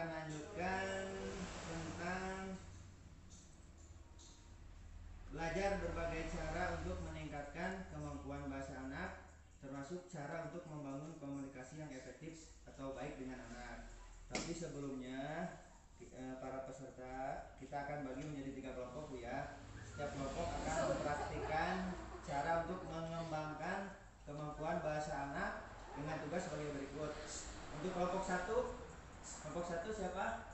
akan lanjutkan tentang belajar berbagai cara untuk meningkatkan kemampuan bahasa anak, termasuk cara untuk membangun komunikasi yang efektif atau baik dengan anak. Tapi sebelumnya para peserta kita akan bagi menjadi 3 kelompok, Bu ya. Setiap kelompok akan mempraktikkan cara untuk mengembangkan kemampuan bahasa anak dengan tugas sebagai berikut. Untuk kelompok 1 siapa?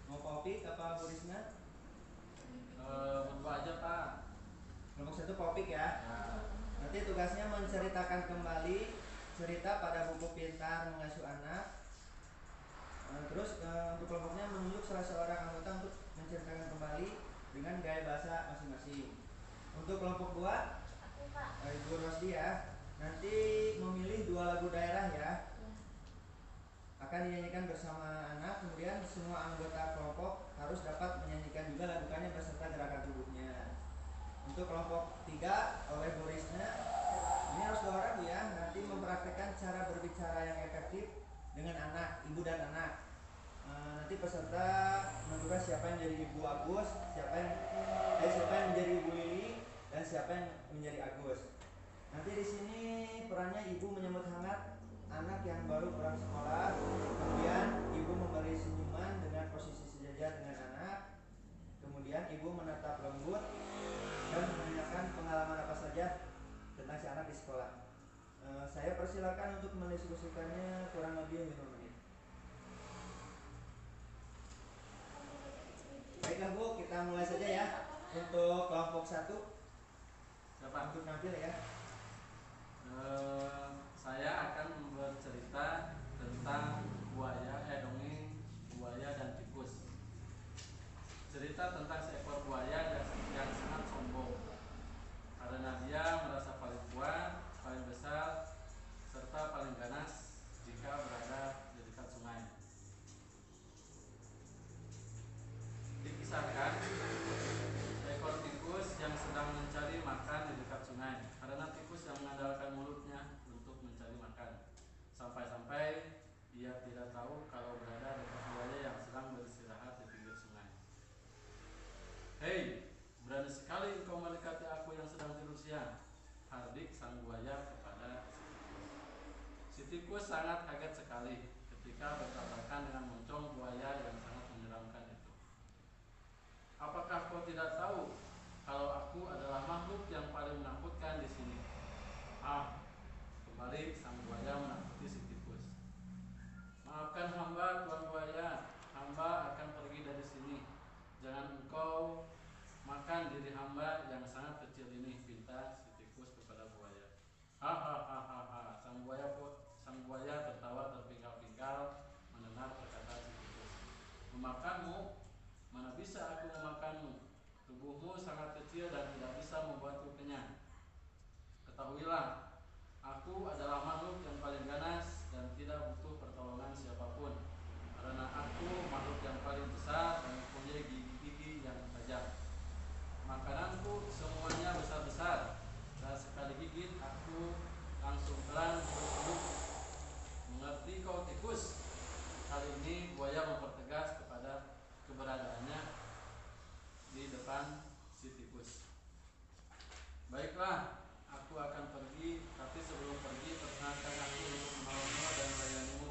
Mau Popik apa Bu Risna? Berdua aja Pak. Kelompok 1 Popik ya. Nanti tugasnya menceritakan kembali cerita pada buku pintar mengasuh anak. Terus untuk kelompoknya menunjuk salah seorang anggota untuk menceritakan kembali dengan gaya bahasa masing-masing. Untuk kelompok 2 Ibu Rosdi ya, nanti memilih 2 lagu daerah ya, akan dinyanyikan bersama anak. Kemudian semua anggota kelompok harus dapat menyanyikan juga lagunya beserta gerakan tubuhnya. Untuk kelompok 3 oleh Bu Risna, ini harus 2 orang ya, nanti mempraktekkan cara berbicara yang efektif dengan anak, ibu dan anak. Nanti peserta menentukan siapa yang menjadi Ibu Agus, siapa yang menjadi Ibu Lili, dan siapa yang menjadi Agus. Nanti di sini perannya ibu menyambut hangat anak yang baru pulang sekolah, kemudian ibu memberi senyuman dengan posisi sejajar dengan anak, kemudian ibu menatap lembut dan menanyakan pengalaman apa saja tentang si anak di sekolah. Saya persilakan untuk mendiskusikannya kurang lebih 5 menit. Baiklah Bu, kita mulai saja ya. Untuk kelompok 1 Siapa? untuk nampil ya. Saya akan bercerita tentang dongeng buaya dan tikus. Cerita tentang seekor buaya yang sangat sombong karena dia merasa paling kuat, paling besar, serta paling ganas jika berada di dekat sungai. Dikisahkan seekor tikus yang sedang mencari makan di dekat sungai, karena tikus yang mengandalkan mulutnya untuk mencari makan. Sampai-sampai dia tidak tahu kalau berada dekat buaya yang sedang beristirahat di pinggir sungai. "Hei, berani sekali engkau mendekati aku yang sedang tidur siang," hardik sang buaya kepada si tikus. Si tikus sangat kaget sekali ketika bertabrakan dengan moncong buaya yang sangat menyeramkan itu. "Apakah kau tidak tahu kalau aku adalah makhluk yang paling menakutkan di sini?" Kembali sang buaya menakuti si tikus. "Maafkan hamba, Tuan Buaya. Hamba akan pergi dari sini. Jangan engkau makan diri hamba yang sangat kecil ini," pinta si tikus kepada buaya. Hahaha, sang buaya tertawa terpingkal-pingkal mendengar perkataan si tikus. "Memakanmu? Mana bisa aku memakanmu? Tubuhmu sangat kecil dan tidak bisa membuatku kenyang. Ketahuilah, aku adalah makhluk yang paling ganas dan tidak butuh pertolongan siapapun, karena aku makhluk yang paling besar dan mempunyai gigi-gigi yang tajam. Makananku semuanya besar-besar, dan sekali gigit aku langsung telan peluk-peluk. Mengerti kau tikus?" Kali ini buaya mempertegas kepada keberadaannya di depan si tikus. "Baiklah, aku akan pergi, tapi sebelum pergi perkenankan aku untuk menolongmu dan melayanimu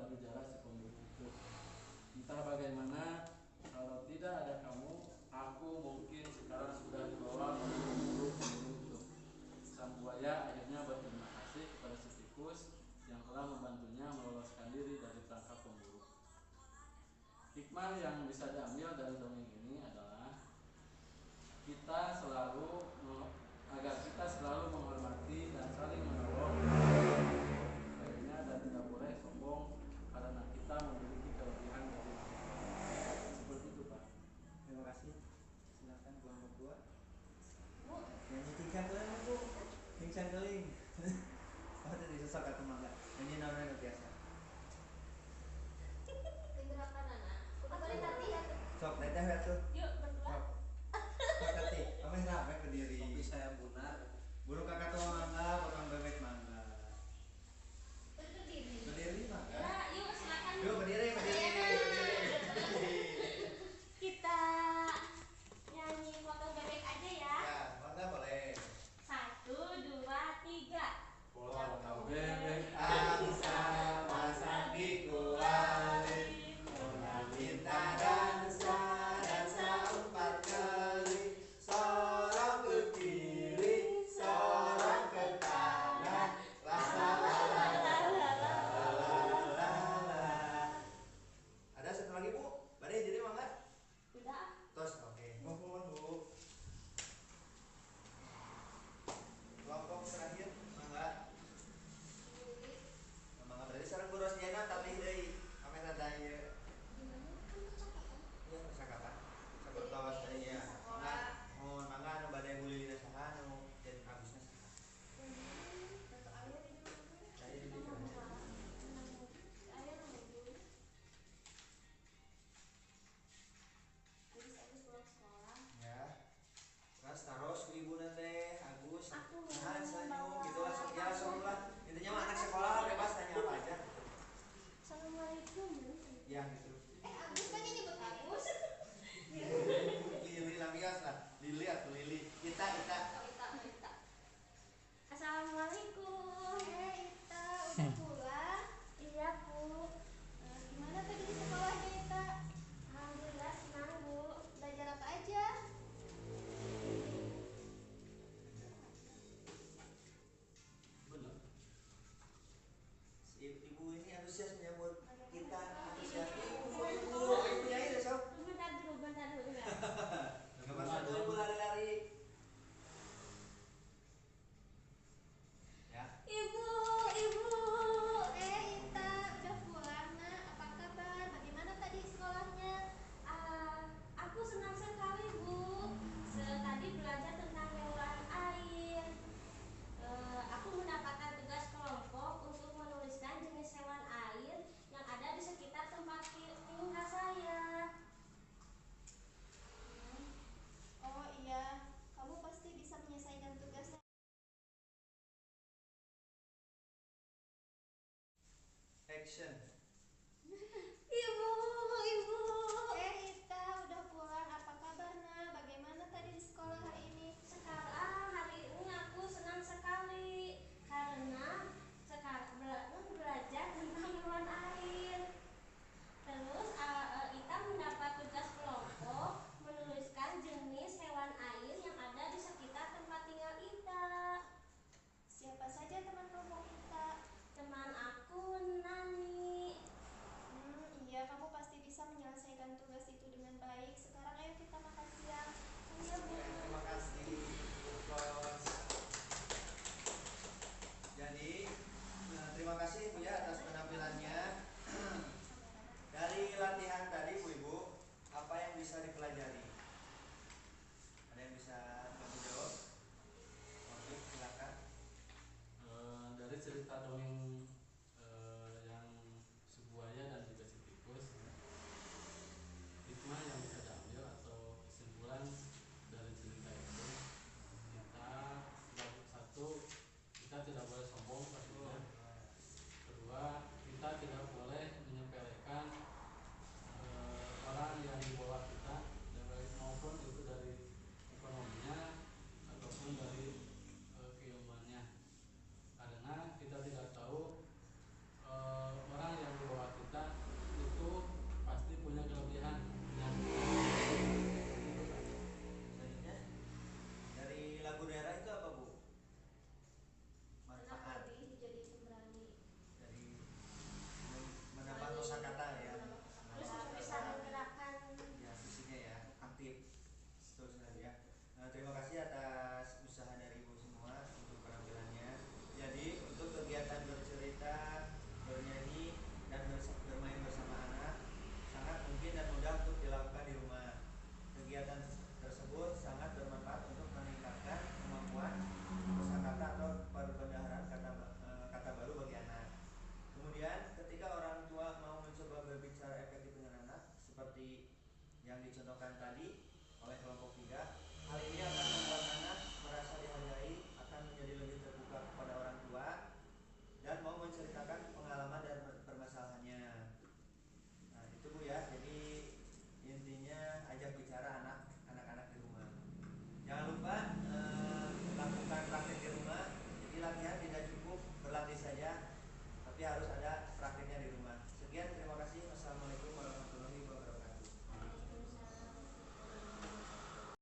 dari jalan si pemburu itu. Entah bagaimana, kalau tidak ada kamu, aku mungkin sekarang sudah dibawa memburu pemburu itu. Sang buaya akhirnya berterima kasih kepada si tikus yang telah membantunya meloloskan diri dari perangkap pemburu. Hikmah yang bisa diambil dari dongeng ini adalah agar kita selalu menghormati dan saling menolong lainnya, dan tidak boleh sombong karena kita memiliki kelebihan dari seperti itu, Pak. Terima kasih. Silakan kelompok 2. Bu, Nyanyi tingkat keling Bu. Tingkat keling. Oh, tadi susah kata mangga. Nyanyi namanya biasa. gerakan anak. Udah boleh latihan. Sok, teteh lihat tuh. Yuk berdua. Sok. Sok tadi. Kamu kenapa berdiri? Kopi saya bunar. Burung kakak tua mangga, potong bebek mangga. Berdiri. Berdiri mangga. Ya, yuk silakan. Yuk berdiri. Kita nyanyi potong bebek aja ya. Ya, mangga boleh. 1, 2, 3. Potong bebek Angsa masak di kuali, kita dansa empat kali, sorong ke kiri, sorong ke kanan, la la la la la la la la. Ada satu lagi Bu, badai jadi mangga. Udah. Terus oke, mohon Bu. Kelompok terakhir mangga. Mangga berarti sekarang boros jana tapi deui ame rada ieu. Iya percakapan. Sapertos tadi ya. Mangga mohon mangga anu bade bulilina saha anu dan abisna saha. Saya di dieu. Ya. Terus taros ku ibuna teh Agus. Nah, senyum gitu langsung ya langsung lah. Intinya mah anak sekolah bebas tanya apa aja. Assalamualaikum. Ya gitu. Agus kan nyebut Agus. Lili Lamias lah. Lili atau Lili. Kita. Ita. Assalamualaikum. Ita, udah pulang? Iya, Bu. Gimana tadi di sekolahnya, Ita? Alhamdulillah senang, Bu. Belajar apa aja? Benar. Si ibu ini antusias menyambut kita antusias. Ibu nyanyi deh sob. Bentar dulu. Nomor 1 ibu lari-lari. Ya. Ibu. Ita, udah pulang, Nak. Apa kabar? Bagaimana tadi sekolahnya? Aku senang sekali, Bu. Tadi belajar tentang hewan air. Aku mendapatkan tugas kelompok untuk menuliskan jenis hewan air yang ada di sekitar tempat tinggal saya. Oh iya, kamu pasti bisa menyelesaikan tugasnya. Action.